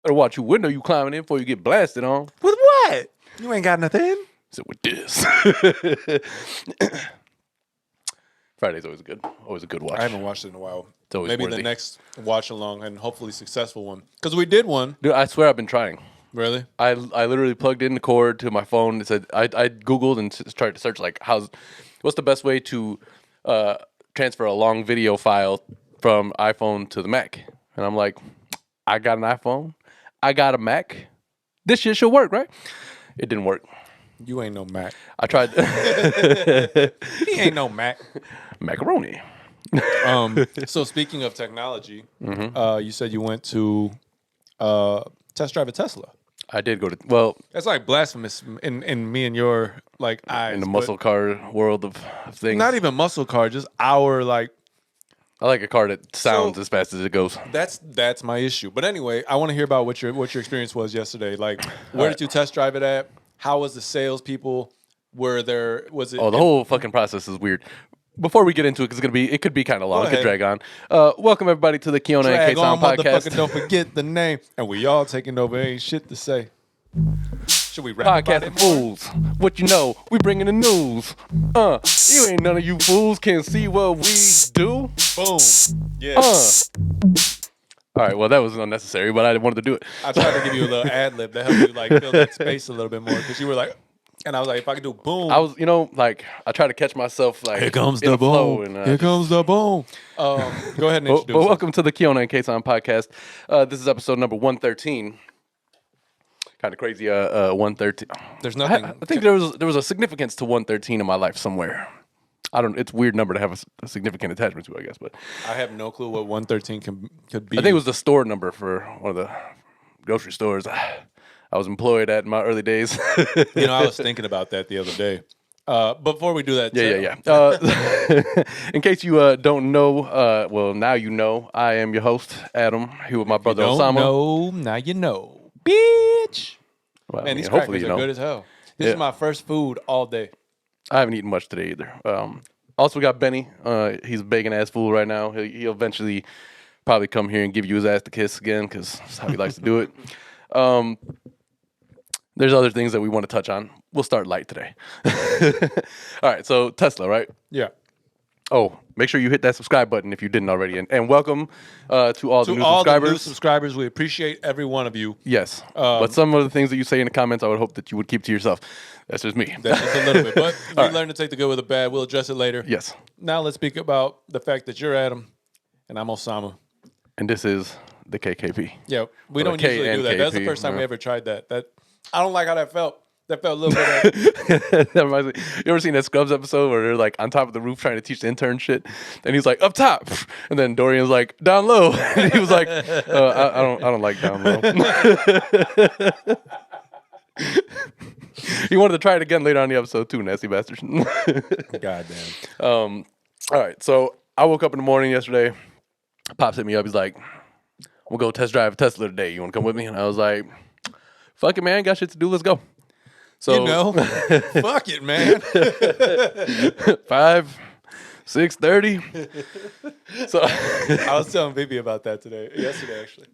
Better watch your window you climbing in before you get blasted on. With what? You ain't got nothing. So with this. Friday's always a good watch. I haven't watched it in a while. It's always Maybe worthy. the next watch along and hopefully successful one. Because we did one. Dude, I swear I've been trying. Really? I literally plugged in the cord to my phone. It said I Googled and tried to search like what's the best way to transfer a long video file from iPhone to the Mac. And I'm like, I got an iPhone, I got a Mac. This shit should work, right? It didn't work. You ain't no Mac. I tried. He ain't no Mac. Macaroni. So speaking of technology, you said you went to test drive a Tesla. I did go to That's like blasphemous in me and your like eyes. in the muscle car world of things. Not even muscle car, just our like. I like a car that sounds as fast as it goes. That's my issue. But anyway, I want to hear about what your experience was yesterday. Like, where did you test drive it at? How was the salespeople? Was it? Oh, the whole fucking process is weird. Before we get into it, because it could be kind of long. It could drag on. Welcome everybody to the Kiona and Kasson podcast. Don't forget the name. And we all taking over. Ain't shit to say. Should we wrap Podcast of fools. What you know? We bringing the news. You ain't none of you fools can see what we do. Boom. Yeah. All right. Well, that was unnecessary, but I wanted to do it. I tried to give you a little ad lib to help you like fill that space a little bit more because you were like, and I was like, if I could do boom. I was, I try to catch myself like here comes in the flow boom. and, Here comes the boom. Go ahead and introduce. But welcome to the Kiona and Kasson podcast. This is episode number 113. Kind of crazy. 113. There's nothing. I think there was a significance to 113 in my life somewhere. I don't. It's a weird number to have a significant attachment to, I guess. But I have no clue what 113 could be. I think it was the store number for one of the grocery stores I was employed at in my early days. I was thinking about that the other day. Before we do that, Yeah. In case you don't know, well, now you know. I am your host, Adam, here with my brother Osama. No, now you know. Bitch. Well, Man, these hopefully crackers are good as hell. This is my first food all day. I haven't eaten much today either. Also, we got Benny. He's a begging ass fool right now. He'll eventually probably come here and give you his ass to kiss again because that's how he likes to do it. There's other things that we want to touch on. We'll start light today. All right, so Tesla, right? Yeah. Oh, make sure you hit that subscribe button if you didn't already. And welcome to all the new subscribers. The new subscribers, we appreciate every one of you. Yes. But some of the things that you say in the comments, I would hope that you would keep to yourself. That's just me. That's just a little bit. But we learn to take the good with the bad. We'll address it later. Yes. Now let's speak about the fact that you're Adam and I'm Osama. And this is the KKP. Yeah, we Or don't the usually do that. That's the KNKP, first time we yeah. ever tried that. I don't like how that felt. That felt a little bit That reminds me. You ever seen that Scrubs episode where they're like on top of the roof trying to teach the intern shit, and he's like up top, and then Dorian's like down low, and he was like, I don't like down low. He wanted to try it again later on in the episode too, nasty bastard. goddamn. All right, so I woke up in the morning yesterday. Pops hit me up. He's like, "We'll go test drive a Tesla today. You want to come with me?" And I was like, "Fuck it, man. Got shit to do. Let's go." So Fuck it, man. 5, 6:30. So I was telling Vivi about that yesterday, actually.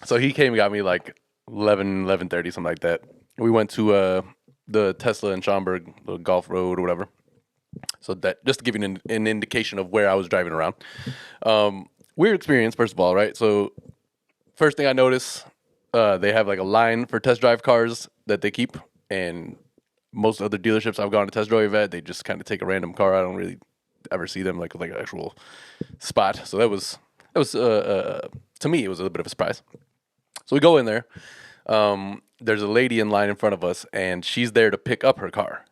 So he came and got me like 11:30, something like that. We went to the Tesla in Schaumburg, the Golf Road or whatever. So that just to give you an indication of where I was driving around. Weird experience, first of all, right? So first thing I noticed, they have like a line for test drive cars that they keep. And most other dealerships I've gone to test drive at, they just kind of take a random car. I don't really ever see them like an actual spot. So that was to me, it was a little bit of a surprise. So we go in there. There's a lady in line in front of us, and she's there to pick up her car.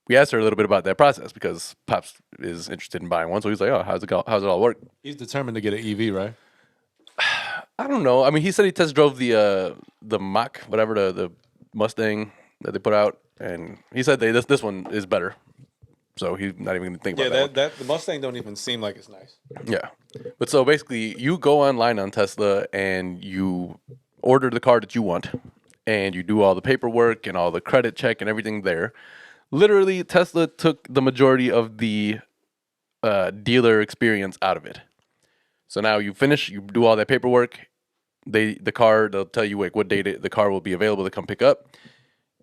We asked her a little bit about that process because Pops is interested in buying one. So he's like, "Oh, how's it all work?" He's determined to get an EV, right? I don't know. I mean, he said he test drove the Mach, whatever the Mustang that they put out, and he said this one is better. So he's not even going to think about that. The Mustang don't even seem like it's nice. Yeah. But so basically, you go online on Tesla and you order the car that you want, and you do all the paperwork and all the credit check and everything there. Literally, Tesla took the majority of the dealer experience out of it. So now you finish, you do all that paperwork, they'll tell you like what date the car will be available to come pick up.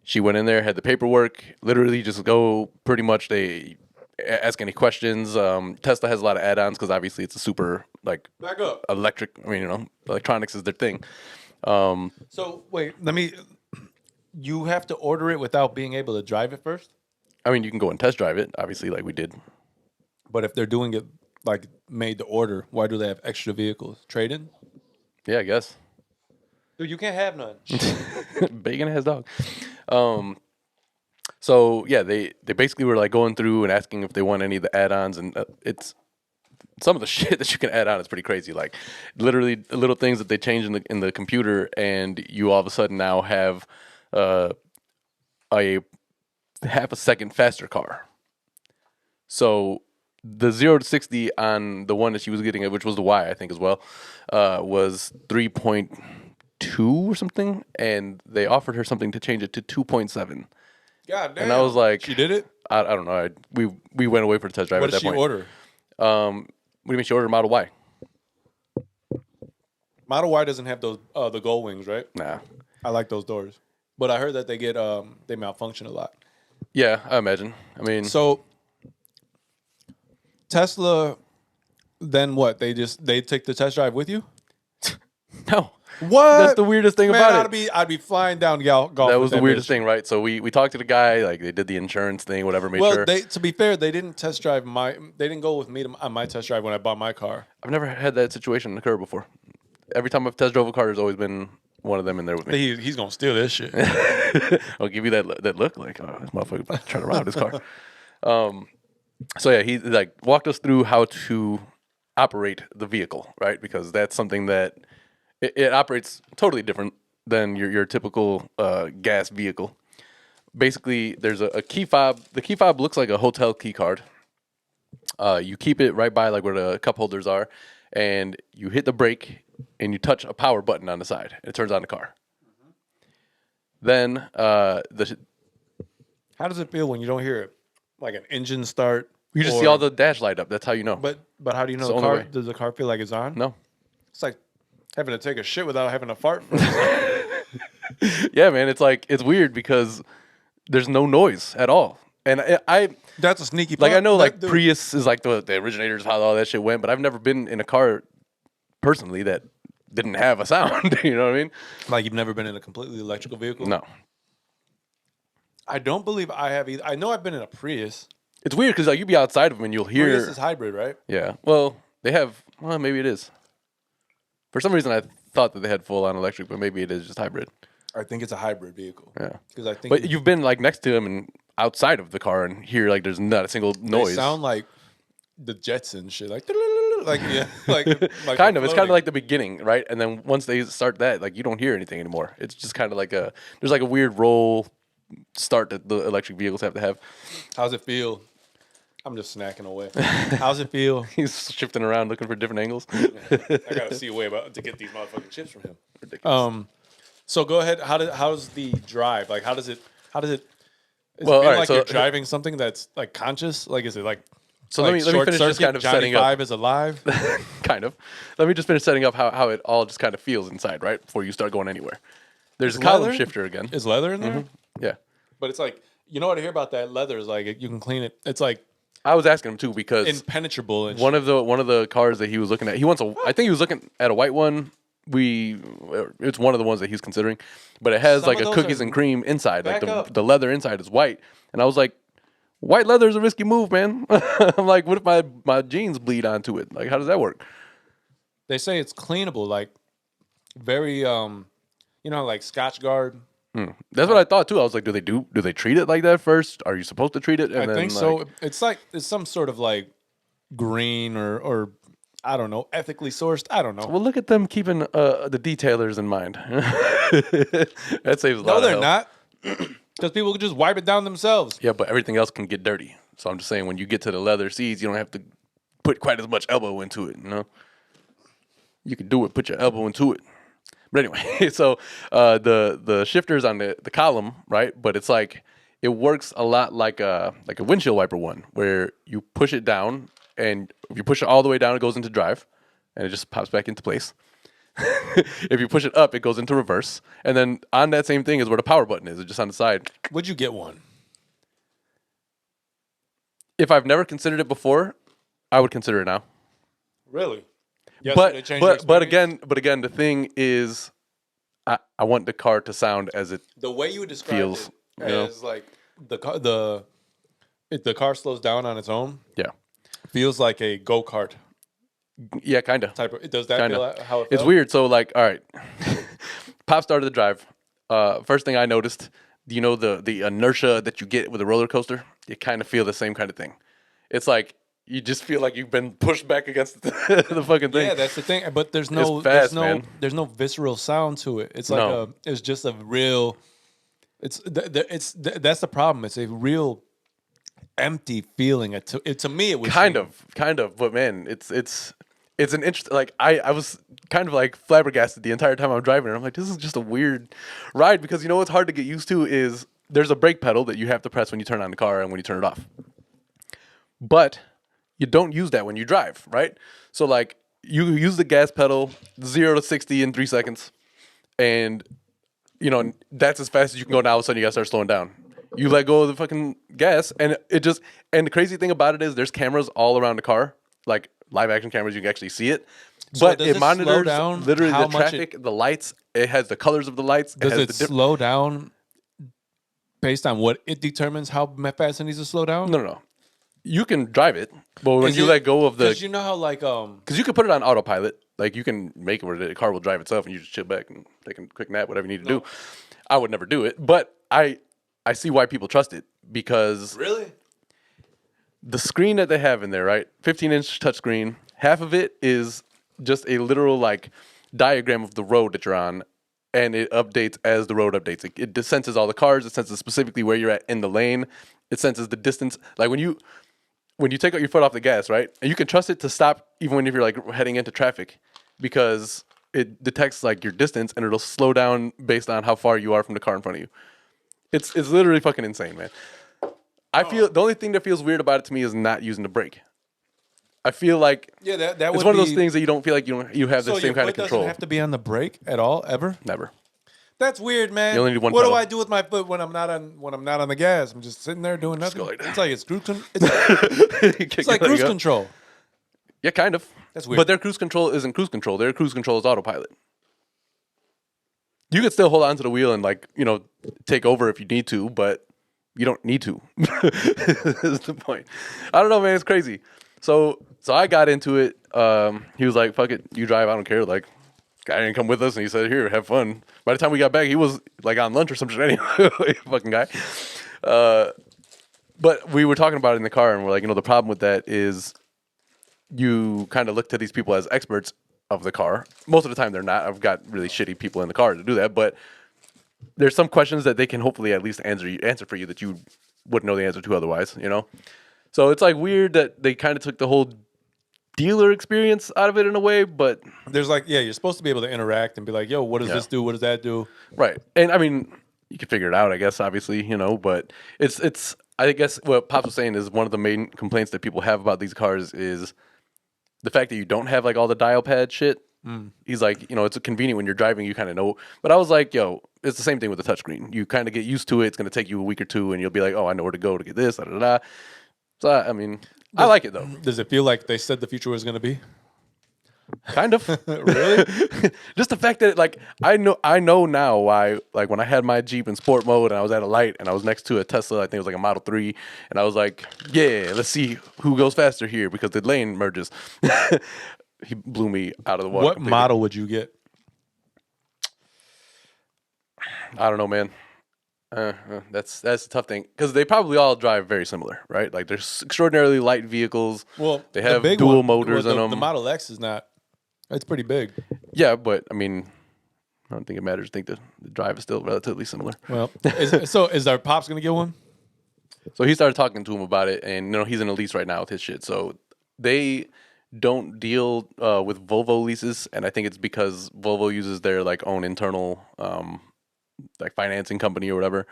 She went in there, had the paperwork, literally just go pretty much. They ask any questions. Tesla has a lot of add-ons because obviously it's a super like Back up. electric. I mean, electronics is their thing. So wait, you have to order it without being able to drive it first? I mean, you can go and test drive it, obviously, like we did. But if they're doing it like made to order, why do they have extra vehicles? Trade-in? Yeah, I guess. Dude, you can't have none. Bacon has dog. So yeah, they basically were like going through and asking if they want any of the add-ons, and it's some of the shit that you can add on is pretty crazy. Like literally little things that they change in the computer, and you all of a sudden now have a half a second faster car. So the 0 to 60 on the one that she was getting, which was the Y, I think as well, was 3.2 or something, and they offered her something to change it to 2.7. God damn. And I was like, she did it? I don't know. We went away for the test drive What at did that she point. order? What do you mean she ordered a Model Y? Model Y doesn't have those the gold wings, right? Nah. I like those doors. But I heard that they malfunction a lot. Yeah, I imagine. I mean, So Tesla, then what? They take the test drive with you? no. What? That's the weirdest thing Man, about it. I'd be flying down golf. That was with the weirdest bitch. thing, right? So we talked to the guy, like they did the insurance thing, whatever, made Well, sure. to be fair, they didn't test drive they didn't go with me on my test drive when I bought my car. I've never had that situation occur before. Every time I've test drove a car, there's always been one of them in there with me. He's gonna steal this shit. I'll give you that look, like, oh, this motherfucker about to try to rob this car. So yeah, he like walked us through how to operate the vehicle, right? Because that's something that it operates totally different than your typical gas vehicle. Basically, there's a key fob. The key fob looks like a hotel key card. You keep it right by like where the cup holders are, and you hit the brake and you touch a power button on the side. It turns on the car. Then How does it feel when you don't hear it, like an engine start? you just see all the dash light up. That's how you know. But how do you know the the only car? way. Does the car feel like it's on? No. It's like having to take a shit without having to fart. Yeah, man. It's weird because there's no noise at all. And I That's a sneaky. like I know like dude, Prius is like the originators how all that shit went, but I've never been in a car personally that didn't have a sound. You know what I mean? like you've never been in a completely electrical vehicle. No. I don't believe I have either. I know I've been in a Prius. It's weird because like you be outside of them and you'll hear. Prius is hybrid, right? Yeah. Well, they have. Well, maybe it is. For some reason, I thought that they had full on electric, but maybe it is just hybrid. I think it's a hybrid vehicle. Yeah. Because I think But you've been like next to them and outside of the car and hear like there's not a single they noise. sound like the Jetsons shit, like yeah, like Kind of. It's kind floating. of like the beginning, right? And then once they start that, like you don't hear anything anymore. It's just kind of like there's like a weird roll start that the electric vehicles have to have. How's it feel? I'm just snacking away. How's it feel? He's shifting around looking for different angles. I gotta see a way to get these motherfucking chips from him. Ridiculous. So go ahead. How's the drive? Like, how does it? Does Well, it feel all right, like so- you're driving something that's like conscious? Like, is it like? So like let me short finish just circuit, kind of Johnny setting up. Five is alive. Kind of. Let me just finish setting up how it all just kind of feels inside, right? Before you start going anywhere. There's a column leather? shifter again. Is leather in there? Yeah. But it's like, you know what I hear about that leather is like you can clean it. It's like I was asking him too because impenetrable. And one of the cars that he was looking at, I think he was looking at a white one. It's one of the ones that he's considering, but it has Some like of a those cookies are- and cream inside. Like Back up. the leather inside is white, and I was like, white leather is a risky move, man. I'm like, what if my jeans bleed onto it? Like, how does that work? they say it's cleanable, like very like Scotch Guard. That's what I thought too. I was like, do they treat it like that first? Are you supposed to treat it? And I then, think so. It's some sort of like green or I don't know, ethically sourced. I don't know. Well, look at them keeping the detailers in mind. That saves a lot. No, of they're help. not. Because people can just wipe it down themselves. Yeah, but everything else can get dirty. So I'm just saying, when you get to the leather seats, you don't have to put quite as much elbow into it. You know, you can do it. Put your elbow into it. But anyway, so the shifter's on the column, right? But it's like it works a lot like a windshield wiper one, where you push it down, and if you push it all the way down, it goes into drive, and it just pops back into place. If you push it up, it goes into reverse. And then on that same thing is where the power button is. It's just on the side. Would you get one? If I've never considered it before, I would consider it now. Really? Yes, But again, the thing is, I want the car to sound as it the way you would describe feels. it as like if the car slows down on its own, Yeah, feels like a go-kart yeah, kind of. type of. Does that Kinda. feel like how it It's felt? weird. So like, all right, Pop started the drive. First thing I noticed, you know, the inertia that you get with a roller coaster, you kind of feel the same kind of thing. It's like you just feel like you've been pushed back against the fucking thing. Yeah, that's the thing. But there's no, It's fast, there's no, man. there's no visceral sound to it. It's like No. it's just a real. That's the problem. It's a real empty feeling. To me, it was kind of. But man, it's an interest. Like I was kind of like flabbergasted the entire time I'm driving. And I'm like, this is just a weird ride because you know what's hard to get used to is there's a brake pedal that you have to press when you turn on the car and when you turn it off. But you don't use that when you drive, right? So like you use the gas pedal 0 to 60 in 3 seconds, and you know that's as fast as you can go. Now all of a sudden you gotta start slowing down. You let go of the fucking gas, and the crazy thing about it is there's cameras all around the car, like live action cameras. You can actually see it, but does it it slow monitors down literally how the much traffic, the lights. It has the colors of the lights. Does has it the slow down based on what it determines how fast it needs to slow down? No. You can drive it, but when Is you it- let go of the, Because you know how like because you can put it on autopilot. Like you can make it where the car will drive itself, and you just chill back and take a quick nap, whatever you need to do. I would never do it, but I see why people trust it because really. the screen that they have in there, right? 15-inch touchscreen. Half of it is just a literal like diagram of the road that you're on, and it updates as the road updates. It senses all the cars. It senses specifically where you're at in the lane. It senses the distance. Like when you take out your foot off the gas, right? And you can trust it to stop even if you're like heading into traffic because it detects like your distance and it'll slow down based on how far you are from the car in front of you. It's literally fucking insane, man. I feel the only thing that feels weird about it to me is not using the brake. I feel like Yeah, that it's would one of be, those things that you don't feel like you have the So same your kind of foot control. doesn't have to be on the brake at all, ever. Never. That's weird, man. You only need one What pedal. do I do with my foot when I'm not on the gas? I'm just sitting there doing nothing. go like that. It's like it's it's like cruise control. Yeah, kind of. That's weird. But their cruise control isn't cruise control. Their cruise control is autopilot. You could still hold on to the wheel and like, take over if you need to, but you don't need to. Is the point. I don't know, man. It's crazy. So I got into it. He was like, fuck it, you drive, I don't care. Like, guy didn't come with us and he said, here, have fun. By the time we got back, he was like on lunch or some shit anyway. Fucking guy. But we were talking about it in the car and we're like, the problem with that is you kind of look to these people as experts of the car. Most of the time they're not. I've got really shitty people in the car to do that, but there's some questions that they can hopefully at least answer for you that you wouldn't know the answer to otherwise, So it's like weird that they kind of took the whole dealer experience out of it in a way, but There's like, yeah, you're supposed to be able to interact and be like, yo, what does this do? What does that do? right. And I mean, you can figure it out, I guess, obviously, but it's I guess what Pops was saying is one of the main complaints that people have about these cars is the fact that you don't have like all the dial pad shit. He's like, it's convenient when you're driving, you kind of know. But I was like, yo, it's the same thing with the touchscreen. You kind of get used to it. It's going to take you a week or two, and you'll be like, oh, I know where to go to get this. Da, da, da. So, I mean, I like it, though. Does it feel like they said the future was going to be? Kind of. Really? Just the fact that, like, I know now why, like, when I had my Jeep in sport mode and I was at a light and I was next to a Tesla, I think it was like a Model 3, and I was like, yeah, let's see who goes faster here because the lane merges. He blew me out of the water. What completely. model would you get? I don't know, man. That's a tough thing because they probably all drive very similar, right? Like they're extraordinarily light vehicles. Well, they have the big dual one, motors well, in them. The Model X is not. It's pretty big. Yeah, but I mean, I don't think it matters. I think the drive is still relatively similar. Well, is our pops gonna get one? So he started talking to him about it, and he's in a lease right now with his shit. So they don't deal with Volvo leases, and I think it's because Volvo uses their like own internal like financing company or whatever.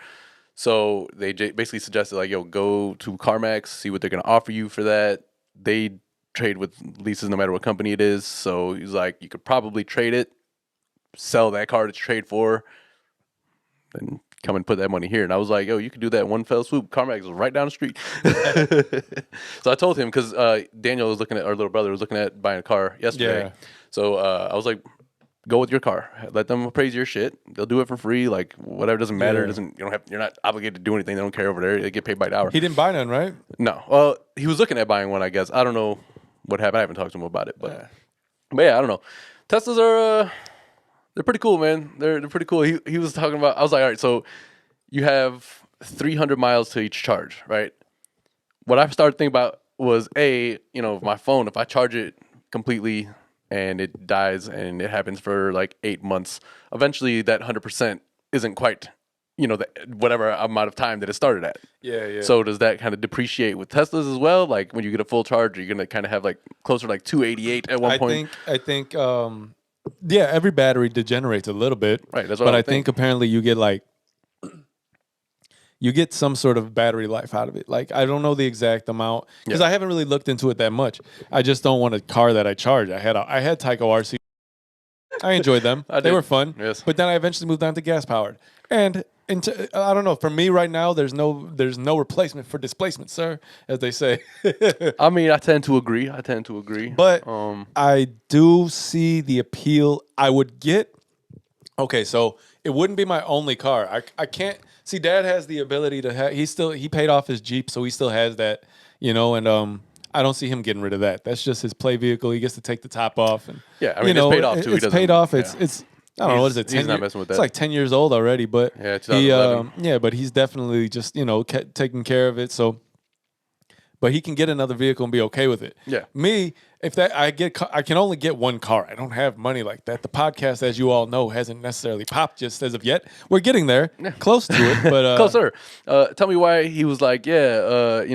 So they basically suggested like, yo, go to CarMax, see what they're gonna offer you for that. They trade with leases no matter what company it is. So he's like, you could probably trade it sell that car to trade for, then come and put that money here. And I was like, yo, you could do that in one fell swoop. CarMax is right down the street. So I told him, because Daniel was looking at, our little brother was looking at buying a car yesterday. Yeah. So I was like, go with your car. Let them appraise your shit. They'll do it for free. Like whatever, doesn't matter. Yeah. You're not obligated to do anything. They don't care over there. They get paid by the hour. He didn't buy none, right? No. Well, he was looking at buying one, I guess. I don't know what happened. I haven't talked to him about it, but yeah, I don't know. Teslas are they're pretty cool, man. They're pretty cool. He was talking about. I was like, all right, so you have 300 miles to each charge, right? What I started thinking about was my phone. If I charge it completely and it dies, and it happens for like 8 months, eventually that 100% isn't quite, whatever amount of time that it started at. Yeah. So does that kind of depreciate with Teslas as well? Like when you get a full charge, you're gonna kind of have like closer to like 288 at one point. I think, yeah, every battery degenerates a little bit. Right. That's what but I I think apparently you get some sort of battery life out of it. Like I don't know the exact amount because I haven't really looked into it that much. I just don't want a car that I charge. I had Tyco RC. I enjoyed them. They were fun. Yes. But then I eventually moved on to gas powered. And I don't know. For me right now, there's no replacement for displacement, sir, as they say. I mean, I tend to agree. But I do see the appeal. I would get. Okay, so it wouldn't be my only car. I can't see. Dad has the ability to have. He paid off his Jeep, so he still has that. And I don't see him getting rid of that. That's just his play vehicle. He gets to take the top off, and I mean, it's paid off too. It's paid off. It's I don't know, what is it? He's not messing with that. It's like 10 years old already, but yeah, 2011. but he's definitely just taking care of it. So, but he can get another vehicle and be okay with it. Yeah. Me, I can only get one car. I don't have money like that. The podcast, as you all know, hasn't necessarily popped just as of yet. We're getting there, close to it, but closer. Tell me why he was like, I'm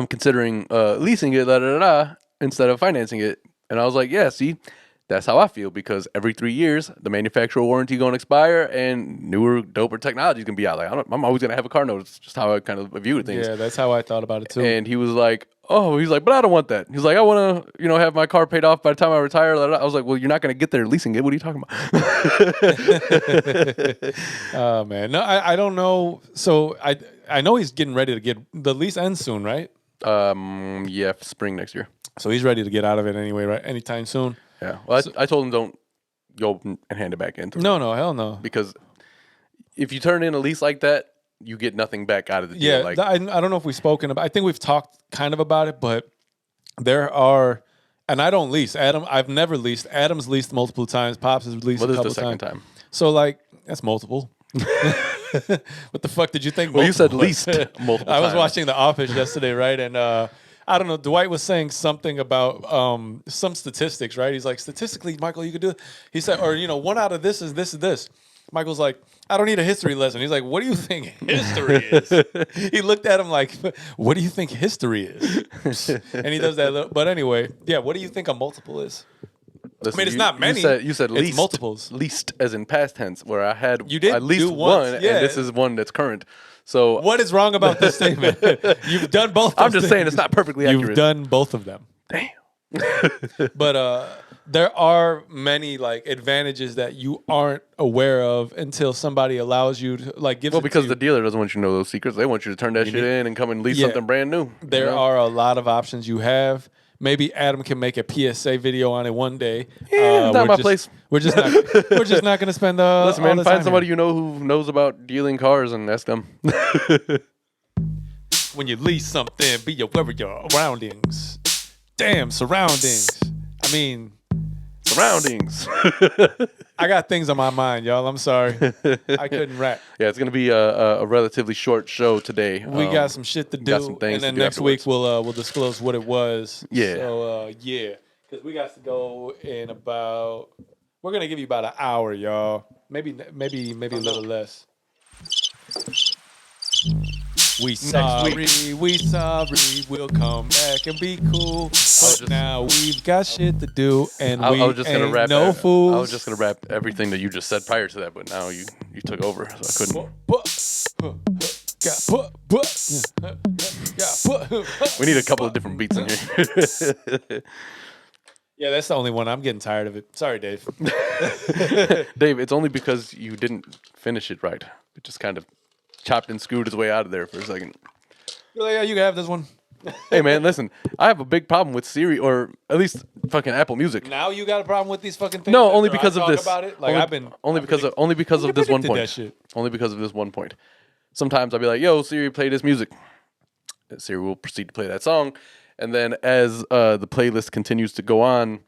considering leasing it, instead of financing it. And I was like, yeah, see, that's how I feel, because every 3 years the manufacturer warranty going to expire and newer, doper technology is going to be out. Like I'm always going to have a car note. It's just how I kind of view things. Yeah, that's how I thought about it too. And he was like, but I don't want that. He's like, I want to, have my car paid off by the time I retire. I was like, well, you're not going to get there leasing it. What are you talking about? Oh man, no, I don't know. So I know he's getting ready to get the lease ends soon, right? Yeah, spring next year. So he's ready to get out of it anyway, right? Anytime soon. Yeah. Well, I told him don't go and hand it back in. No, hell no. Because if you turn in a lease like that, you get nothing back out of the deal. Yeah, I don't know if we've spoken about. I think we've talked kind of about it, but there are, and I don't lease. I've never leased. Adam's leased multiple times. Pops has leased a couple times. What is the second time? So that's multiple. What the fuck did you think? Well, you said least multiple I was times. watching The Office yesterday, right? And I don't know, Dwight was saying something about some statistics, right? He's like, statistically, Michael, you could do it. He said, or, one out of this is this and this. Michael's like, I don't need a history lesson. He's like, what do you think history is? He looked at him like, what do you think history is? And he does that. But anyway, yeah, what do you think a multiple is? Listen, I mean, it's not many. You said it's least. multiples. Least as in past tense, where I had at least one, and this is one that's current. So what is wrong about this statement? You've done both. I'm just saying it's not perfectly accurate. You've done both of them. Damn. But there are many advantages that you aren't aware of until somebody allows you to give. Well, because the dealer doesn't want you to know those secrets. They want you to turn that shit in and come and lease something brand new. There are a lot of options you have. Maybe Adam can make a PSA video on it one day. Yeah, not my place. We're just not going to spend. Listen, man, find somebody here. who knows about dealing cars and ask them. When you lease something, be aware of your surroundings. Damn surroundings. I mean, surroundings. I got things on my mind, y'all. I'm sorry. I couldn't rap. Yeah, it's gonna be a relatively short show today. We got some shit to do, got some things and then to do next week we'll disclose what it was. Yeah. So because we got to go in about. We're gonna give you about an hour, y'all. Maybe a little less. We sorry, we'll come back and be cool. But now we've got shit to do, and I was just gonna wrap no fools. I was just gonna wrap everything that you just said prior to that, but now you took over, so I couldn't. We need a couple of different beats in here. Yeah, that's the only one. I'm getting tired of it. Sorry, Dave. Dave, it's only because you didn't finish it right. It just kind of chopped and screwed its way out of there for a second. You're like, yeah, you can have this one. Hey man, listen, I have a big problem with Siri, or at least fucking Apple Music. Now you got a problem with these fucking things? No, only after I because of talk this. About it? Like only because of this one predicted point. that shit. Only because of this one point. Sometimes I'll be like, "Yo, Siri, play this music." And Siri will proceed to play that song, and then as the playlist continues to go on,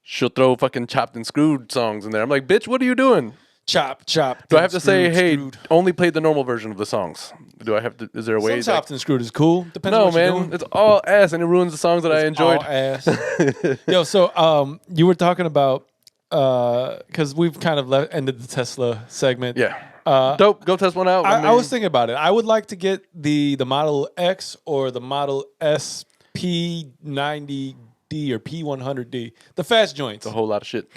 she'll throw fucking chopped and screwed songs in there. I'm like, "Bitch, what are you doing?" Chop. Do I have to say, "Hey, only play the normal version of the songs"? Do I have to? Is there a way? Some chopped and screwed is cool. Depends on No, what you're man, doing. it's all ass, and it ruins the songs that I enjoyed. All ass. Yo, so you were talking about because we've kind of ended the Tesla segment. Yeah. Dope. Go test one out. I was thinking about it. I would like to get the Model X or the Model S P90D or P100D, the fast joints. a whole lot of shit.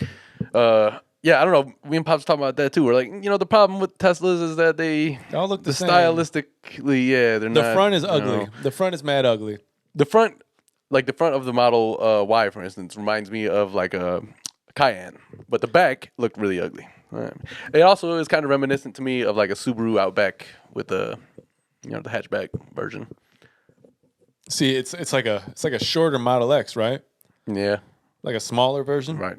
Yeah, I don't know. Me and Pop's talking about that too. We're like, the problem with Teslas is that they all look the same. stylistically, yeah, they're not. The front is ugly. The front is mad ugly. The front, like the front of the Model Y, for instance, reminds me of like a Cayenne, but the back looked really ugly. It also is kind of reminiscent to me of like a Subaru Outback with the hatchback version. See, it's like a shorter Model X, right? Yeah, Like a smaller version. right.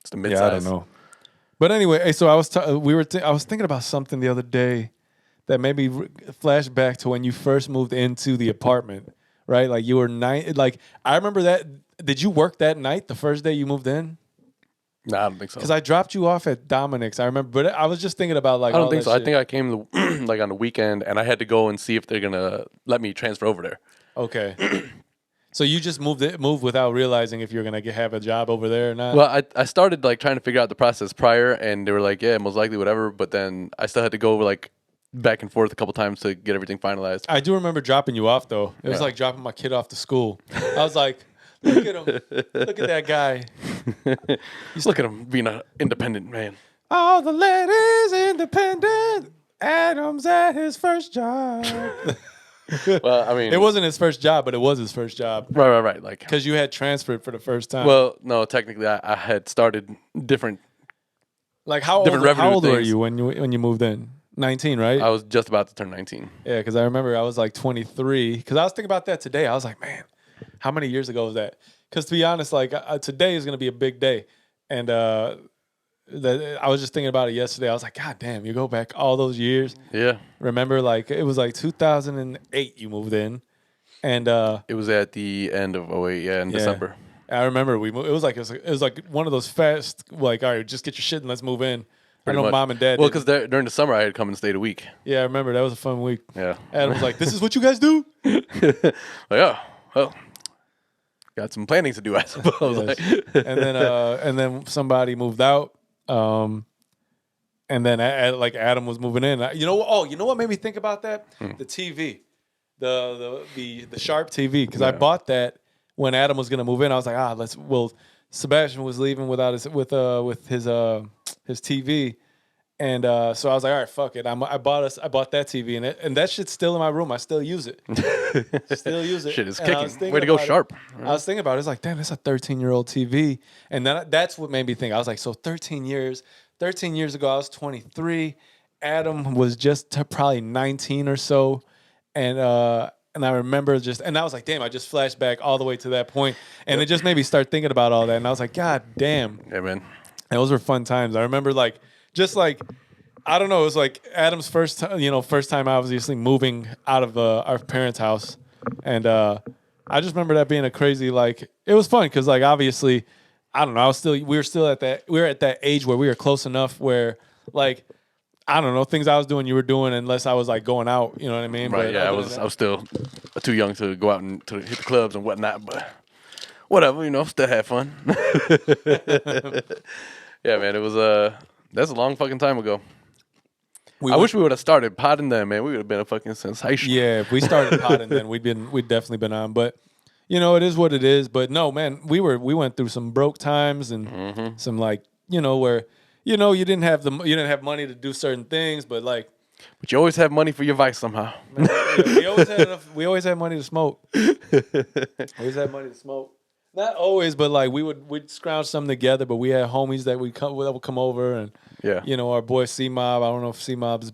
It's the midsize. Yeah, I don't know. But anyway, so I was I was thinking about something the other day that made me flash back to when you first moved into the apartment, right? Like you were like I remember that. Did you work that night the first day you moved in? Nah, I don't think so. Because I dropped you off at Dominic's. I remember, but I was just thinking about like I don't all think that so. I shit. think I came like on the weekend, and I had to go and see if they're gonna let me transfer over there. Okay. So you just moved without realizing if you're gonna have a job over there or not. Well, I started like trying to figure out the process prior, and they were like, yeah, most likely whatever. But then I still had to go like back and forth a couple times to get everything finalized. I do remember dropping you off though. It was like dropping my kid off to school. I was like, look at him, look at that guy. Look at him being an independent man. All the ladies independent. Adam's at his first job. Well, I mean, It wasn't his first job, but it was his first job right. Like, because you had transferred for the first time. well, no, technically, I had started different. like how different old revenue were things. you when you moved in? 19, right? I was just about to turn 19. Yeah, because I remember I was like 23. Because I was thinking about that today. I was like, man, how many years ago was that? Because to be honest, like today is going to be a big day. And I was just thinking about it yesterday. I was like, God damn, you go back all those years. Yeah, Remember, like it was like 2008 you moved in. And it was at the end of 08, yeah, in December. I remember we moved. It was like one of those fast, like, all right, just get your shit and let's move in. Pretty I know much. mom and dad. Well, didn't. because during the summer I had come and stayed a week. Yeah, I remember that was a fun week. Yeah. Adam was like, "This is what you guys do." Like, yeah, well, got some planning to do, I suppose. Yes. Like, and then somebody moved out. And then like Adam was moving in. You know what made me think about that? The TV, the Sharp TV, because I bought that when Adam was gonna move in. I was like, Sebastian was leaving without his TV, and so I was like, all right, fuck it. I bought that TV, and that shit's still in my room. I still use it. Still use it. Shit is And I was kicking. thinking Way to go, about it. Sharp. I was thinking about it. It's like, damn, that's a 13-year-old TV. And then that's what made me think. I was like, so 13 years ago, I was 23. Adam was just probably 19 or so. And I remember and I was like, damn, I just flashed back all the way to that point. And it just made me start thinking about all that. And I was like, God damn. Yeah, man. Those were fun times. I remember I don't know, it was like Adam's first time obviously moving out of our parents' house. And I just remember that being a crazy, like, it was fun because, like, obviously, I don't know, we were at that age where we were close enough where, like, I don't know, things I was doing, you were doing, unless I was like going out, you know what I mean? Right, But yeah, I was still too young to go out and to hit the clubs and whatnot, but whatever, still had fun. Yeah, man, it was that's a long fucking time ago. I wish we would have started potting then, man. We would have been a fucking sensation. Yeah, if we started potting, then we'd definitely been on. But it is what it is. But no, man, we went through some broke times and some like where you didn't have money to do certain things, but like. But you always have money for your vice somehow. Man, we always had money to smoke. Always had money to smoke. Not always, but like we'd scrounge something together. But we had homies that would come over, and Yeah. you know, our boy C Mob. I don't know if C Mob's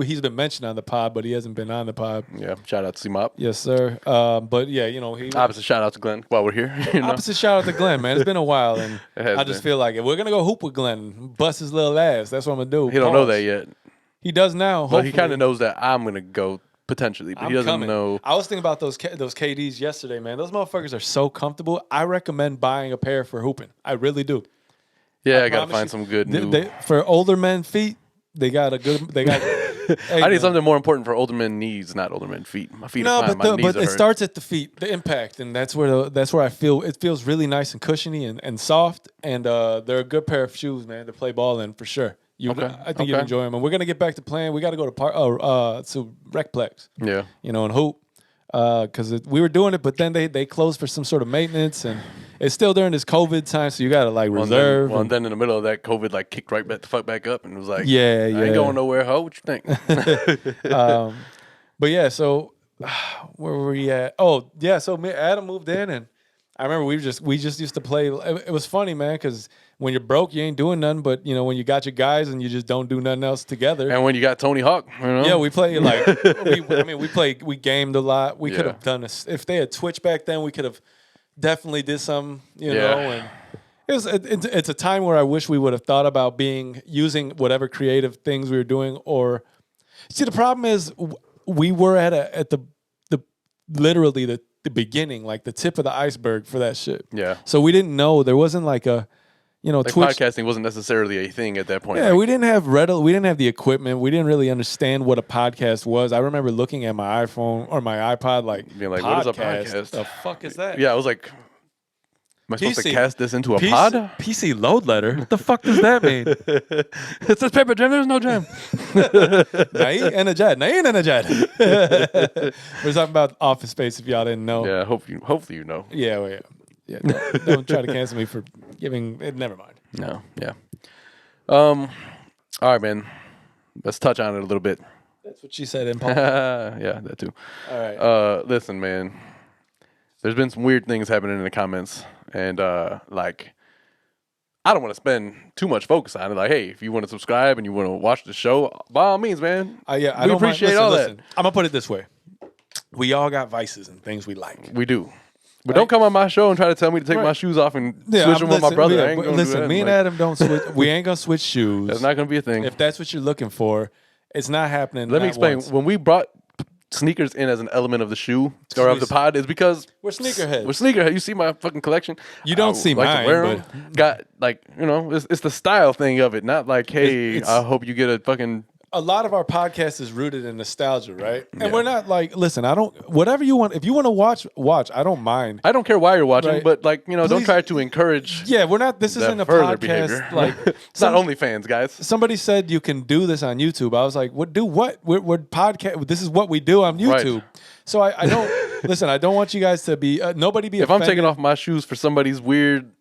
he's been mentioned on the pod, but he hasn't been on the pod. Yeah. Shout out to C-Mop. Yes, sir. But yeah, you know, Opposite shout out to Glenn while we're here. You know? opposite shout out to Glenn, man. It's been a while, and It has I just been. feel like if we're gonna go hoop with Glenn, bust his little ass. That's what I'm gonna do. He don't know Pause. that yet. He does now. Well, Hopefully. he kind of knows that I'm gonna go potentially, but I'm he doesn't coming. know. I was thinking about those KDs yesterday, man. Those motherfuckers are so comfortable. I recommend buying a pair for hooping. I really do. Yeah, I gotta promise find you, some good new. for older men feet. They got a good. They got. Hey, I man. need something more important for older men knees, not older men feet. My feet are fine. My knees but are it hurt. starts at the feet, the impact, and that's where I feel it feels really nice and cushiony and soft, and they're a good pair of shoes, man, to play ball in for sure. I think you'd enjoy them, and we're gonna get back to playing. We got to go to to Recplex, Yeah. you know, and hoop, because we were doing it, but then they closed for some sort of maintenance, and it's still during this COVID time, so you got to like reserve. And then in the middle of that, COVID like kicked right back the fuck back up, and it was like, Yeah, I yeah. ain't going nowhere, ho. What you think? But yeah, so where were we at? Oh, yeah. So Adam moved in, and I remember we just used to play. It was funny, man, because when you're broke, you ain't doing nothing. But you know, when you got your guys and you just don't do nothing else together. And when you got Tony Hawk, you know? Yeah, we play like we gamed a lot. We could Yeah. have done this if they had Twitch back then. We could have definitely did some, you Yeah. know. And it's a time where I wish we would have thought about using whatever creative things we were doing. Or see, the problem is we were at the literally the beginning, like the tip of the iceberg for that shit. Yeah. So we didn't know there wasn't like a, you know, Like Twitch. podcasting wasn't necessarily a thing at that point. Yeah, Like, we didn't have we didn't have the equipment. We didn't really understand what a podcast was. I remember looking at my iPhone or my iPod, like, Being like, what is a podcast? The fuck is that? yeah, I was like, am I supposed to PC. cast this into a pod? PC load letter. What the fuck does that mean? It says paper jam. There's no jam. Naeem and a jet. Naeem and a jet. We're talking about Office Space. If y'all didn't know. Yeah, hopefully you know. Yeah. Well, yeah. Don't try to cancel me for giving. Never mind. No, yeah. All right, man. Let's touch on it a little bit. That's what she said in Paul. Yeah, that too. All right. Listen, man. There's been some weird things happening in the comments, and like, I don't want to spend too much focus on it. Like, hey, if you want to subscribe and you want to watch the show, by all means, man. Yeah, I we don't appreciate mind. all Listen, that. I'm gonna put it this way: we all got vices and things we like. We do. But Right. don't come on my show and try to tell me to take my Right. shoes off and switch them with my brother. I ain't gonna do that. Me and Like, Adam don't switch. We ain't gonna switch shoes. That's not gonna be a thing. If that's what you're looking for, it's not happening. Let me at explain. once. When we brought sneakers in as an element of the shoe or of the pod, is because We're sneakerheads. We're sneakerhead. You see my fucking collection. You don't I see like mine, to wear 'em. Got like, you know, it's the style thing of it, not like, hey, It's- I hope you get a fucking. A lot of our podcast is rooted in nostalgia, right? And Yeah. we're not like, listen, I don't. Whatever you want. If you want to watch. I don't mind. I don't care why you're watching, Right. but like, you know, don't Please- try to encourage. Yeah, we're not. This that isn't a further podcast. behavior. Like It's not OnlyFans, guys. somebody said you can do this on YouTube. I was like, what? Do what? We're podcast. This is what we do on YouTube. Right. So I don't listen. I don't want you guys to be nobody be. If I'm offended. taking off my shoes for somebody's weird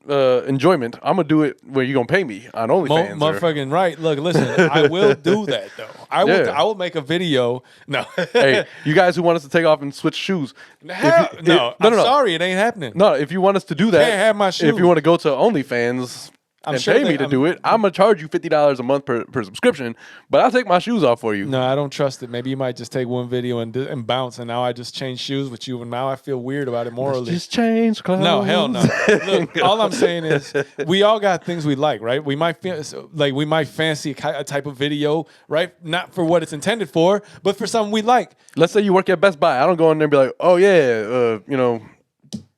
enjoyment, I'm gonna do it where you're gonna pay me on OnlyFans. or- Motherfucking right. Look, listen. I will do that though. I will. Yeah. I will make a video. No. Hey, you guys who want us to take off and switch shoes. Hell, no. No, I'm no. sorry. It ain't happening. No, if you want us to do that, Can't have my if shoes. you want to go to OnlyFans I'm and sure pay they- me to I'm- do it, I'm gonna charge you $50 a month per subscription. But I'll take my shoes off for you. No, I don't trust it. Maybe you might just take one video and bounce, and now I just changed shoes with you, and now I feel weird about it morally. Just change clothes. No, hell no. Look, all I'm saying is we all got things we like, right? We might fancy a type of video, right? Not for what it's intended for, but for something we like. Let's say you work at Best Buy. I don't go in there and be like, oh yeah, you know,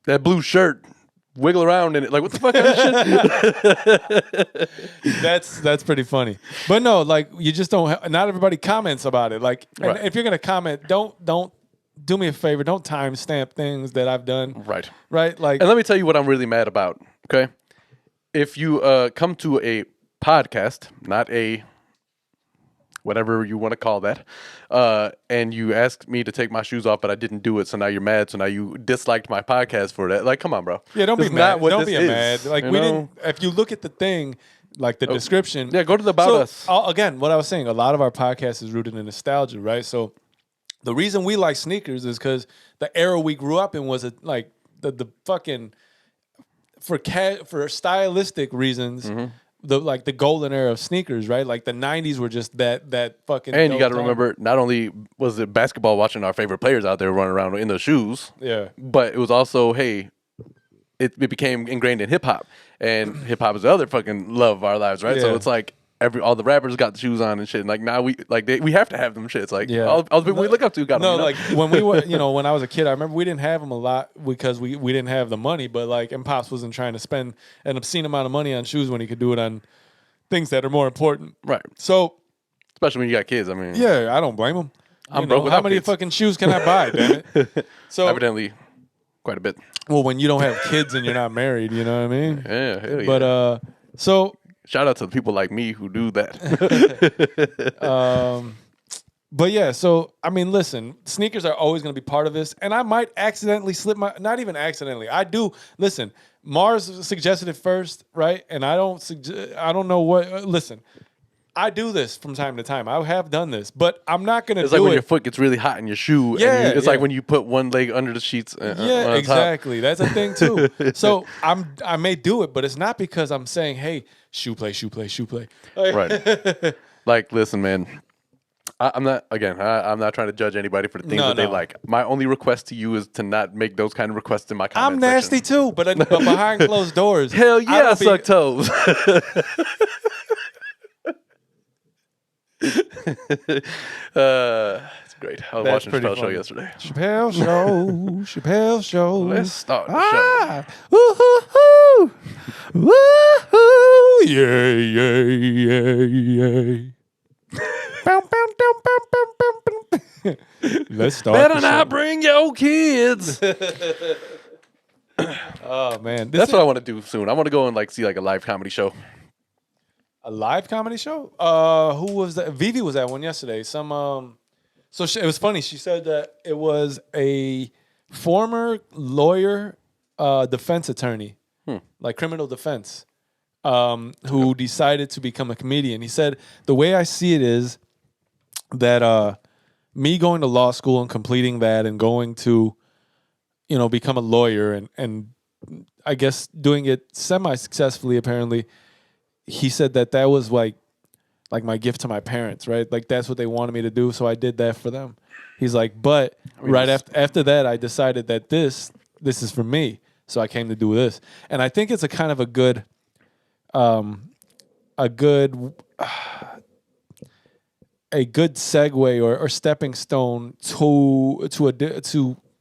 that blue shirt, wiggle around in it. Like, what the fuck kind of shit? That's pretty funny. But no, like you just don't. Not everybody comments about it. Like, and Right. if you're gonna comment, don't do me a favor. Don't timestamp things that I've done. Right. Right. Like, And let me tell you what I'm really mad about. Okay, if you come to a podcast, not a whatever you want to call that, and you asked me to take my shoes off, but I didn't do it, so now you're mad. So now you disliked my podcast for that. Like, come on, bro. yeah, don't This be is not mad. what Don't this be is, mad. Like you we know? didn't. If you look at the thing, like the description. Yeah, go to the About Us. Again, what I was saying, a lot of our podcast is rooted in nostalgia, right? So the reason we like sneakers is because the era we grew up in was like the fucking for stylistic reasons, the golden era of sneakers, right? Like the '90s were just that fucking. And you got to time. remember, not only was it basketball watching our favorite players out there running around in those shoes, Yeah. but it was also, hey, it became ingrained in hip hop, and hip hop is the other fucking love of our lives, right? So Yeah. it's like all the rappers got the shoes on and shit. And like now we have to have them shits. Like Yeah. all the people we look up to got them. No, you know? like when we were, when I was a kid, I remember we didn't have them a lot because we didn't have the money. But like, and Pops wasn't trying to spend an obscene amount of money on shoes when he could do it on things that are more important. Right. So, Especially when you got kids. I mean, yeah, I don't blame him. I'm broke How without many kids. fucking shoes can I buy? Damn it. So, evidently, quite a bit. well, when you don't have kids and you're not married, you know what I mean? Yeah, hell yeah. But so shout out to the people like me who do that. But yeah, so I mean, listen, sneakers are always going to be part of this, and I might accidentally slip not even accidentally. I do. Listen, Mars suggested it first, right? And I don't know what. Listen, I do this from time to time. I have done this, but I'm not going to do It's like when it. your foot gets really hot in your shoe. Yeah, and it's yeah. like when you put one leg under the sheets. Yeah, on exactly. That's a thing too. So I may do it, but it's not because I'm saying, hey, shoe play. Top. Right. Like, listen, man. I'm not trying to judge anybody for the things that they like. My only request to you is to not make those kind of requests in my comment I'm nasty section. too, but behind closed doors. Hell yeah, I suck toes. It's great. I was watching pretty Chappelle Show funny. yesterday. Chappelle Show. Let's start the show. Woo-hoo-hoo. Woo-hoo. Yay, yay, yay, yay. Bow, bow, bow, bow, bow, bow, bow. Let's start Better the not show. bring your kids. Oh, man. That's what I want to do soon. I want to go and see a live comedy show. A live comedy show? Who was that? Vivi was at one yesterday. So it was funny. She said that it was a former lawyer, defense attorney, like criminal defense, who decided to become a comedian. He said, the way I see it is that me going to law school and completing that and going to, become a lawyer and I guess doing it semi-successfully, apparently, he said that was like my gift to my parents, right? Like that's what they wanted me to do, so I did that for them. He's like, but after that, I decided that this is for me, so I came to do this, and I think it's a kind of a good segue or stepping stone to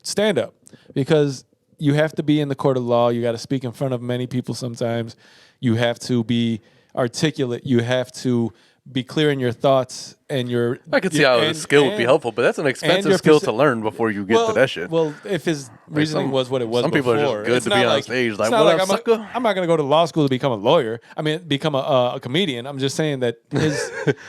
stand up, because you have to be in the court of law. You got to speak in front of many people sometimes. You have to be articulate. You have to be clear in your thoughts and your. I could see how the skill would be helpful, but that's an expensive skill to learn before you get to that shit. Well, if his reasoning was what it was some before, people are just good it's to not be on stage. Like, it's not what like up, sucker? I'm not going to go to law school to become a lawyer. I mean, become a comedian. I'm just saying that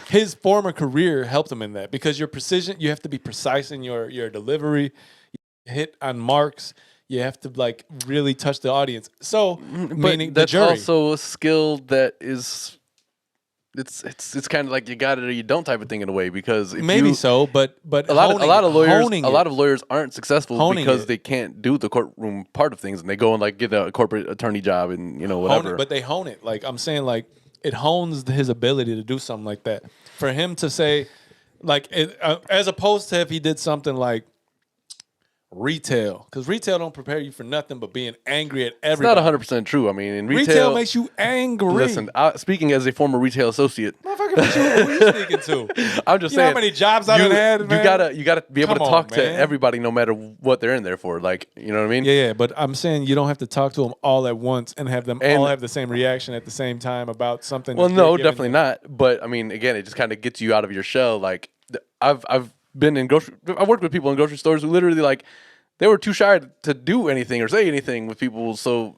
his former career helped him in that, because your precision, you have to be precise in your delivery, you hit on marks. You have to really touch the audience. So, meaning the that's jury. also a skill that is, it's kind of like you got it or you don't type of thing in a way, because if Maybe you, so, but a lot of lawyers aren't successful because they can't do the courtroom part of things, and they go and get a corporate attorney job and whatever. But they hone it. Like I'm saying, it hones his ability to do something like that. For him to say, as opposed to if he did something like retail, because retail don't prepare you for nothing but being angry at everybody. It's not 100% true. I mean, in Retail makes you angry. Listen, speaking as a former retail associate, motherfucker, who are you speaking to? I'm just You know saying, how many jobs I've had, man? You gotta be able Come to talk on, to man. everybody, no matter what they're in there for. You know what I mean? Yeah, but I'm saying you don't have to talk to them all at once and have them all have the same reaction at the same time about something. Well, that no, you're giving definitely them. not. But I mean, again, it just kind of gets you out of your shell. I've been in I've worked with people in grocery stores who literally they were too shy to do anything or say anything with people. So,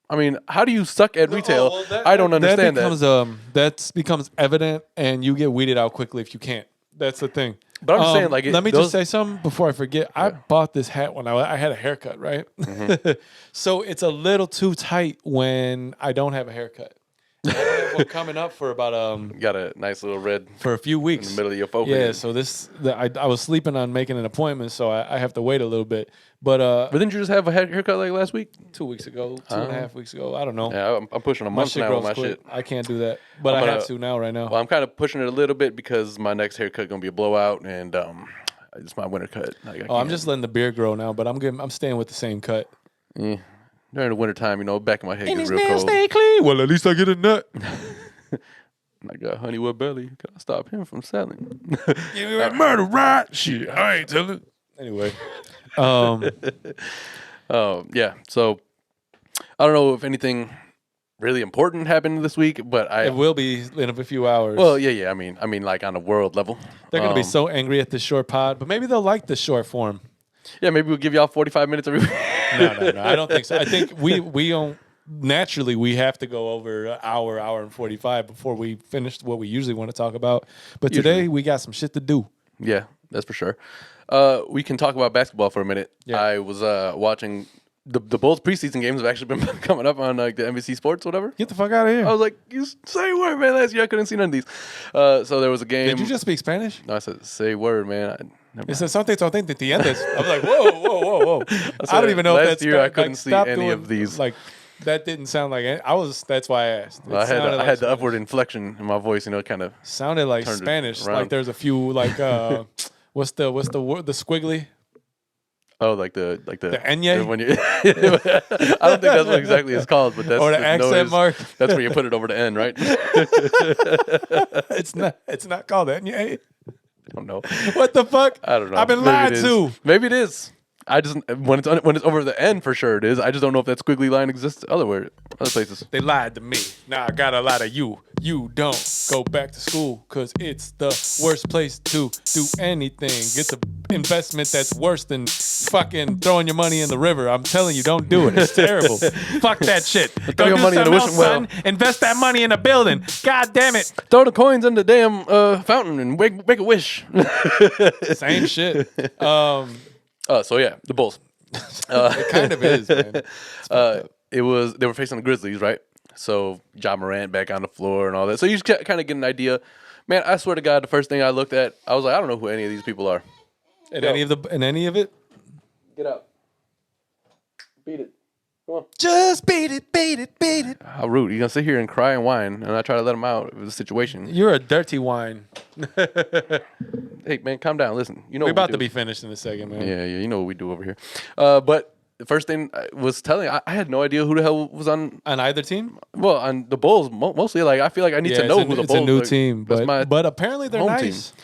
I mean, how do you suck at retail? I don't understand that. That becomes evident, and you get weeded out quickly if you can't. That's the thing. But I'm just saying, let me just say something before I forget. I bought this hat when I had a haircut, right? So it's a little too tight when I don't have a haircut. coming up for about Got a nice little red for a few in weeks. the middle of your forehead. Yeah, so I was sleeping on making an appointment, so I have to wait a little bit. But But didn't you just have a haircut like last week? 2 weeks ago, 2.5 weeks ago, I don't know. Yeah, I'm pushing a My month shit now grows with my quick. shit. I can't do that, but I'm I gonna- have to now, right now. Well, I'm kind of pushing it a little bit because my next haircut gonna be a blowout, and it's my winter cut. Like, I'm just letting the beard grow now, but I'm staying with the same cut. during the wintertime, back of my head And gets his real nails cold. stay clean. Well, at least I get a nut. I got Honeywood belly. Can I stop him from selling? You like murder, right? Shit, I ain't telling. Anyway, Yeah. So I don't know if anything really important happened this week, but it will be in a few hours. Well, yeah. I mean, like on a world level, They're gonna be so angry at this short pod, but maybe they'll like the short form. Yeah, maybe we'll give y'all 45 minutes every week. No, I don't think so. I think we don't. Naturally, we have to go over an hour and 45 before we finish what we usually want to talk about. But today we got some shit to do. Yeah, that's for sure. We can talk about basketball for a minute. Yeah. I was watching the Bulls preseason games have actually been coming up on like the NBC Sports, whatever. Get the fuck out of here. I was like, you say word, man. Last year I couldn't see none of these. So there was a game. Did you just speak Spanish? No, I said, say word, man. It said something te entiendes. I was like, whoa. I don't even know if last that's year I couldn't see stop any doing, of these. Like, that didn't sound like it. That's why I asked. It I sounded like had the Spanish. upward inflection in my voice, kind of. Sounded like turned it Spanish. around. Like there's a few like what's the word, the squiggly? Oh, like the Enye? when you, I don't think that's what exactly it's called, but that's Or the accent noise. mark. That's where you put it over the N, right? It's not called Enye. I don't know. What the fuck? I don't know. I've been Maybe lied it is. to. Maybe it is. I just when it's over the N for sure it is. I just don't know if that squiggly line exists other places. They lied to me. Now I got a lot of you. You don't go back to school because it's the worst place to do anything. It's an investment that's worse than fucking throwing your money in the river. I'm telling you, don't do it. It's terrible. Fuck that shit. Go your do money in something the else, wishing well. son. Invest that money in a building. God damn it. Throw the coins in the damn fountain and make a wish. Same shit. So yeah, the Bulls. It kind of is, man. They were facing the Grizzlies, right? So Ja Morant back on the floor and all that. So you just kind of get an idea. Man, I swear to God, the first thing I looked at, I was like, I don't know who any of these people are. In any of it? Get up. Beat it. Come on. Just beat it. How rude. You're going to sit here and cry and whine, and I try to let him out of the situation. You're a dirty wine. Hey, man, calm down. Listen. You know We're what we about do. to be finished in a second, man. Yeah, you know what we do over here. But the first thing I was telling, I had no idea who the hell was on. On either team? Well, on the Bulls, mostly. Like, I feel like I need to know who the it's Bulls. a new like, team, that's my but apparently they're home nice. team.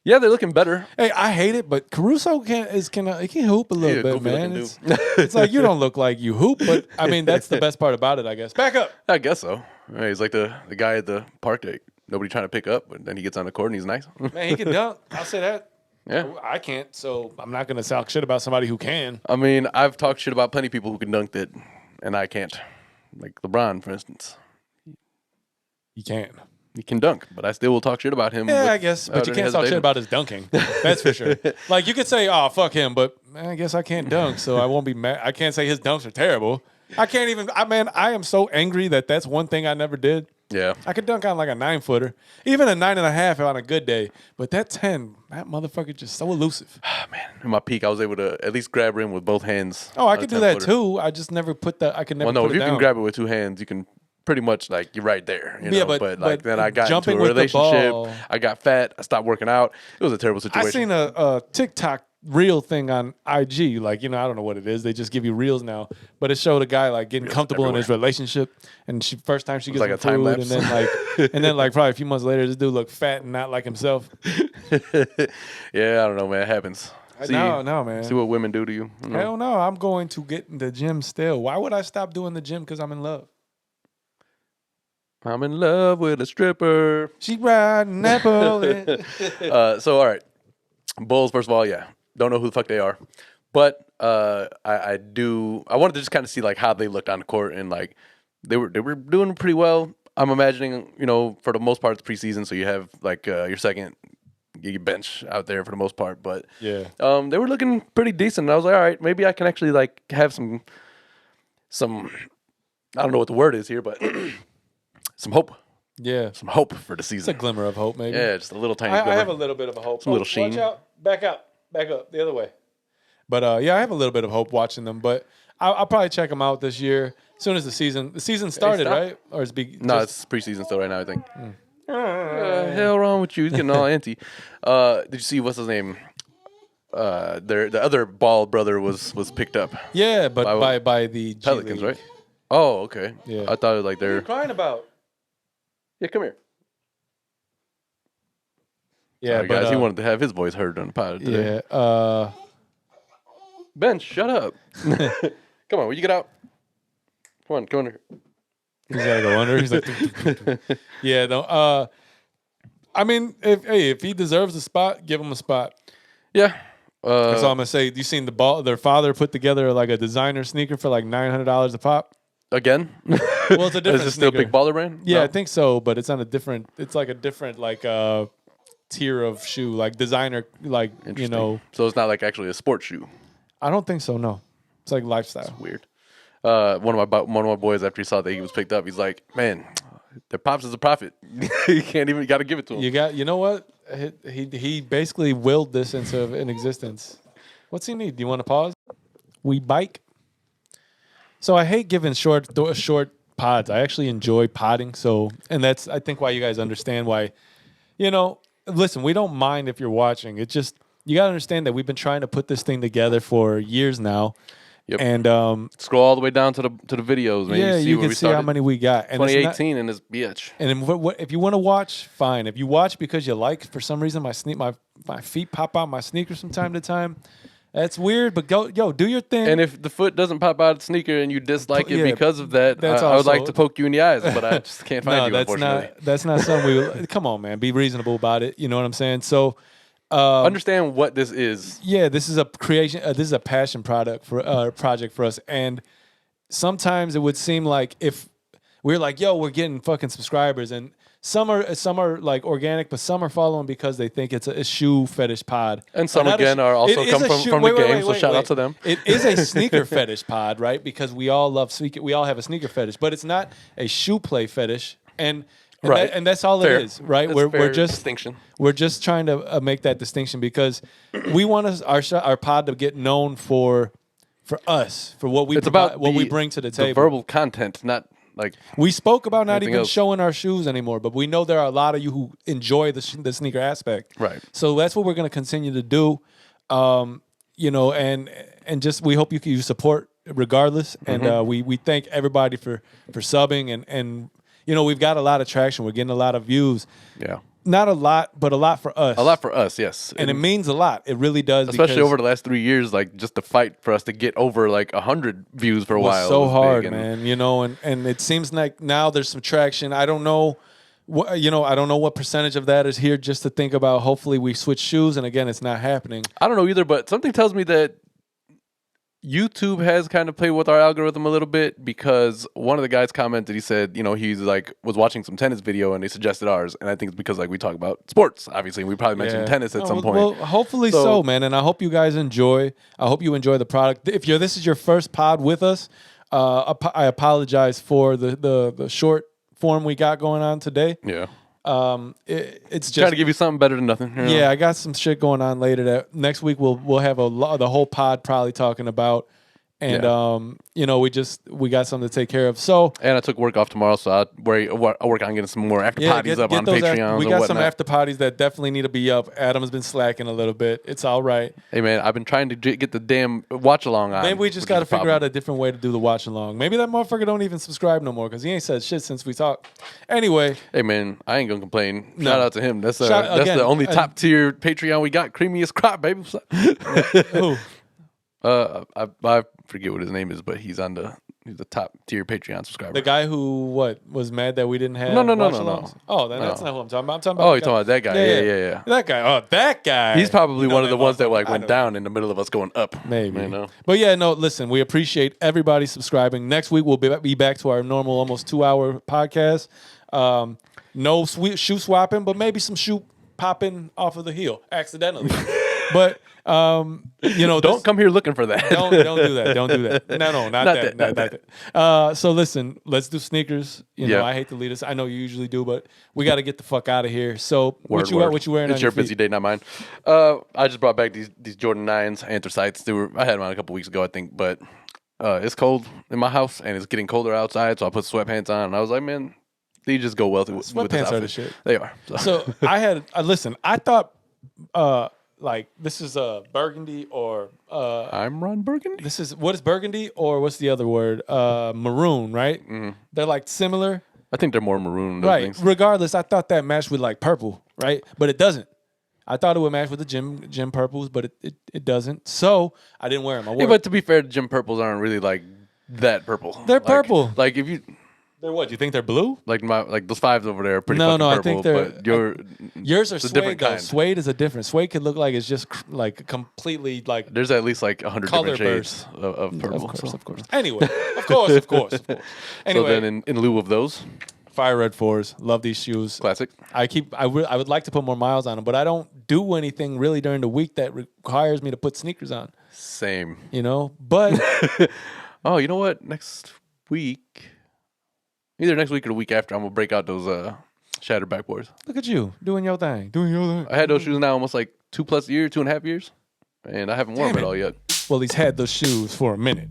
Yeah, they're looking better. Hey, I hate it, but Caruso he can hoop a little Yeah, bit, goofy man. looking It's like you don't look like you hoop, but I mean that's the best part about it, I guess. Back up. I guess so. Right, he's like the guy at the park that nobody trying to pick up, but then he gets on the court and he's nice. Man, he can dunk. I'll say that. Yeah. I can't, so I'm not gonna talk shit about somebody who can. I mean, I've talked shit about plenty of people who can dunk that, and I can't. Like LeBron, for instance. He can. He can dunk, but I still will talk shit about him. Yeah, I guess, but you can't talk shit about his dunking. That's for sure. Like you could say, "Oh, fuck him," but man, I guess I can't dunk, so I won't be mad. I can't say his dunks are terrible. I can't even. I am so angry that's one thing I never did. Yeah. I could dunk on like a 9-footer, even a 9.5 on a good day. But that 10, that motherfucker just so elusive. Man, in my peak, I was able to at least grab rim with both hands. Oh, I on a could do that 10-footer. too. I just never put that. I could never. Well, no, put if it you down. can grab it with two hands, you can pretty much like you're right there. You know? Yeah, but but then I got into jumping a with the relationship. ball- I got fat. I stopped working out. It was a terrible situation. I seen a TikTok reel thing on IG. Like, I don't know what it is. They just give you reels now. But it showed a guy like getting comfortable in his relationship. And first time she gets like him a time food, and lapse. then like probably a few months later, this dude looked fat and not like himself. Yeah, I don't know, man. It happens. No, man. See what women do to you. You know? Hell no, I'm going to get in the gym still. Why would I stop doing the gym? Because I'm in love. I'm in love with a stripper. She riding that bullet. So, all right. Bulls, first of all, yeah. Don't know who the fuck they are. But I wanted to just kind of see like how they looked on the court, and like they were doing pretty well. I'm imagining, for the most part it's preseason, so you have like your second your bench out there for the most part. But Yeah. they were looking pretty decent. And I was like, all right, maybe I can actually like have some I don't know what the word is here, but some hope Yeah. some hope for the It's a season. glimmer of hope, maybe. Yeah, just a little tiny I glimmer. have a little bit of a hope. Some little sheen. Watch out. Back up. Back up. The other way. But, yeah, I have a little bit of hope watching them. But I'll probably check them out this year as soon as the season started, stop. right? Or No, it's preseason still right now, I think. Hell wrong with you? He's getting all anti. Did you see what's his name? The other Ball brother was picked up. Yeah, but by the G Pelicans, League. right? Oh, okay. Yeah. I thought it was like What are you they're. crying about? Yeah, come here. Yeah, Sorry, but guys, he wanted to have his voice heard on the pod today. yeah. Ben, shut up. Come on, will you get out? Come on here. He's gotta go under. He's like, yeah, no. I mean, if he deserves a spot, give him a spot. Yeah. That's all I'm gonna say. You seen their father put together like a designer sneaker for like $900 a pop? Again? Well, it's a different Is it still sneaker. Big Baller Brand? Yeah, No? I think so, but it's on a different. It's like a different tier of shoe, like designer, like Interesting. So it's not like actually a sports shoe. I don't think so. No, it's like lifestyle. Weird. One of my boys, after he saw that he was picked up, he's like, "Man, their pops is a prophet. You can't even. You got to give it to him." You know what? He basically willed this into an existence. What's he need? Do you want to pause? We bike. So I hate giving short pods. I actually enjoy podding. So, and that's I think why you guys understand why. Listen, we don't mind if you're watching. It's just you got to understand that we've been trying to put this thing together for years now. Yep. And scroll all the way down to the videos, man. yeah, you can see how many we got. And 2018 in this bitch. And if you want to watch, fine. If you watch because you like, for some reason, my feet pop out my sneakers from time to time. That's weird, but do your thing. And if the foot doesn't pop out of the sneaker and you dislike it Yeah, because of that, I would like to poke you in the eyes, but I just can't find you, unfortunately. That's not something we. Come on, man. Be reasonable about it. You know what I'm saying? So. Understand what this is. Yeah, this is a creation. This is a passion project for us. And sometimes it would seem like if we're like, we're getting fucking subscribers, and some are like organic, but some are following because they think it's a shoe fetish pod. And some again are also come from the game. So shout out to them. It is a sneaker fetish pod, right? Because we all we all have a sneaker fetish, but it's not a shoe play fetish. And right, and that's all fair. It is, right? That's We're just distinction. We're just trying to make that distinction because we want our pod to get known for us, for what we we bring to the table. The verbal content, not like we spoke about not even else. showing our shoes anymore, but we know there are a lot of you who enjoy the sneaker aspect, right? So that's what we're going to continue to do, and just we hope you support regardless, and we thank everybody for subbing and. We've got a lot of traction. We're getting a lot of views. Yeah. Not a lot, but a lot for us. A lot for us, yes. And it means a lot. It really does. Especially over the last 3 years, like just the fight for us to get over like 100 views for a while. So hard, man. And it seems like now there's some traction. I don't know I don't know what percentage of that is here just to think about hopefully we switch shoes. And again, it's not happening. I don't know either, but something tells me that YouTube has kind of played with our algorithm a little bit because one of the guys commented, he said, he's like was watching some tennis video and they suggested ours. And I think it's because like we talk about sports, obviously. And we probably mentioned tennis at some point. Well, hopefully so, man. And I hope you guys enjoy. I hope you enjoy the product. If this is your first pod with us, I apologize for the short form we got going on today. Yeah. It's just trying to give you something better than nothing. Yeah, I got some shit going on later. That next week we'll have the whole pod probably talking about, and we got something to take care of. So and I took work off tomorrow, so I'll work on getting some more after potties up on Patreon. We got some after potties that definitely need to be up. Adam's been slacking a little bit. It's all right. Hey man, I've been trying to get the damn watch along on. Maybe we just got to figure out a different way to do the watch along. Maybe that motherfucker don't even subscribe no more because he ain't said shit since we talked. Anyway, hey man, I ain't gonna complain. No. Shout out to him. That's the only top tier Patreon we got. Creamiest crop, baby. Who? I forget what his name is, but he's the top tier Patreon subscriber. The guy who was mad that we didn't have No. Oh, that's not who I'm talking about. I'm talking about. Oh, you're talking about that guy. Yeah. That guy. Oh, that guy. He's probably one of the ones that went down in the middle of us going up. Maybe. But yeah, no. Listen, we appreciate everybody subscribing. Next week we'll be back to our normal, almost 2-hour podcast. No shoe swapping, but maybe some shoe popping off of the heel accidentally. But Don't come here looking for that. don't do that. Don't do that. No, not that. Not Not that. that. So listen, let's do sneakers. Yeah. I hate to lead us. I know you usually do, but we got to get the fuck out of here. So what you Word. what you wearing It's on your your feet? busy day, not mine. I just brought back these Jordan 9s Anthracites. I had them on a couple weeks ago, I think, but it's cold in my house and it's getting colder outside, so I put sweatpants on and I was like, man, these just go well with this Sweatpants are outfit. the shit. They are. So I had listen. I thought like this is burgundy or I'm Ron Burgundy. this is what is burgundy or what's the other word? Maroon, right? They're like similar. I think they're more maroon. Those Right. things. Regardless, I thought that matched with like purple, right? But it doesn't. I thought it would match with the gym purples, but it doesn't. So I didn't wear them. I wore Yeah, but to be fair, the gym purples aren't really like that purple. They're Like- purple. Like if you they're what? You think they're blue? like those 5s over there are pretty No, fucking no, I purple. think they're- but yours Yours are it's a suede different though. kind. Suede is a different. Suede could look like it's just like completely like There's at least like 100 Color different shades of purple. Of course. Anyway, of course. So Anyway, then in lieu of those, Fire Red 4s. Love these shoes. classic. I would like to put more miles on them, but I don't do anything really during the week that requires me to put sneakers on. Same. But Oh, you know what? Next week, either next week or the week after, I'm gonna break out those shattered backboards. look at you doing your thing. I had those shoes now almost like 2.5 years, and I haven't worn Damn them it. at all yet. Well, he's had those shoes for a minute,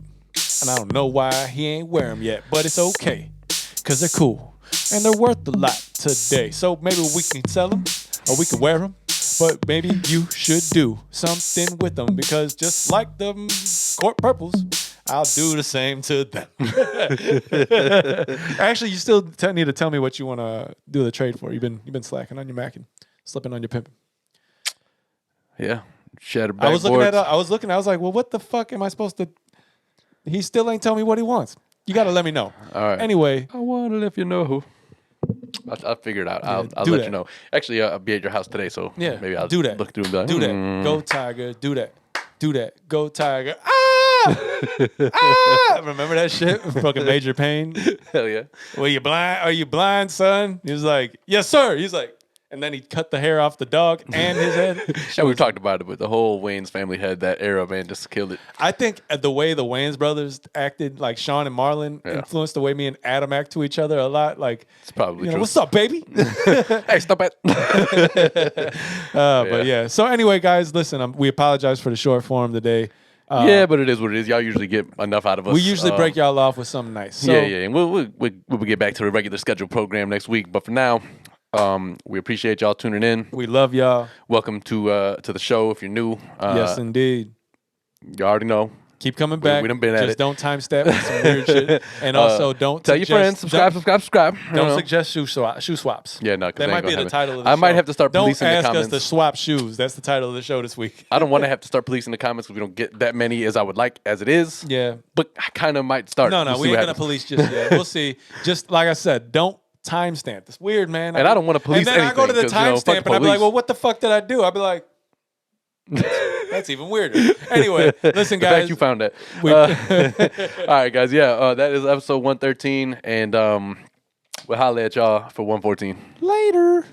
and I don't know why he ain't wear them yet, but it's okay because they're cool and they're worth a lot today. So maybe we can sell them or we can wear them, but maybe you should do something with them because just like the court purples, I'll do the same to them. Actually, you still need to tell me what you want to do the trade for. You've been slacking on your macking, slipping on your pimping. Yeah, shattered backboards. I was looking. I was like, well, what the fuck am I supposed to? He still ain't tell me what he wants. You got to let me know. All right. Anyway, I want to let you know who. I'll figure it out. I'll do let that. you know. Actually, I'll be at your house today, so yeah, maybe I'll do that. look through and be like, Do that. "Hmm." Go Tiger. Do that. Do that. Go Tiger. Ah! Remember that shit? Fucking Major Pain. Hell yeah. Were you blind? Are you blind, son? He was like, yes, sir. He's like, and then he cut the hair off the dog and his head. And we've talked about it, but the whole Wayne's family had that era, man, just killed it. I think the way the Wayans brothers acted, like Sean and Marlon, influenced the way me and Adam act to each other a lot. Like, It's probably true. what's up, baby? Hey, stop it. But yeah. So anyway, guys, listen, we apologize for the short form today. Yeah, but it is what it is. Y'all usually get enough out of us. We usually break y'all off with something nice. So, Yeah. And we'll get back to the regular scheduled program next week. But for now, we appreciate y'all tuning in. we love y'all. Welcome to the show. If you're new, Yes, indeed. you already know. Keep coming back. we done been at Just it. don't time step with some weird shit. And also, don't Tell your friends. Subscribe. Don't suggest shoe swaps. Yeah, no, 'cause that they might ain't be gonna the happen. title of the I show. might have to start Don't policing the ask us comments. to swap shoes. That's the title of the show this week. I don't want to have to start policing the comments because we don't get that many as I would like as it is. Yeah. But I kind of might start. No, We'll we see ain't what gonna happens. police just yet. We'll see. Just like I said, don't timestamp. It's weird, man. And I don't wanna police And then I go to the anything 'cause, fuck timestamp the and I'll be like, police. well, what the fuck did I do? I'll be like, that's even weirder. Anyway, listen, The fact guys. you found that. we- All right, guys. Yeah, that is episode 113, and we'll holler at y'all for 114. Later.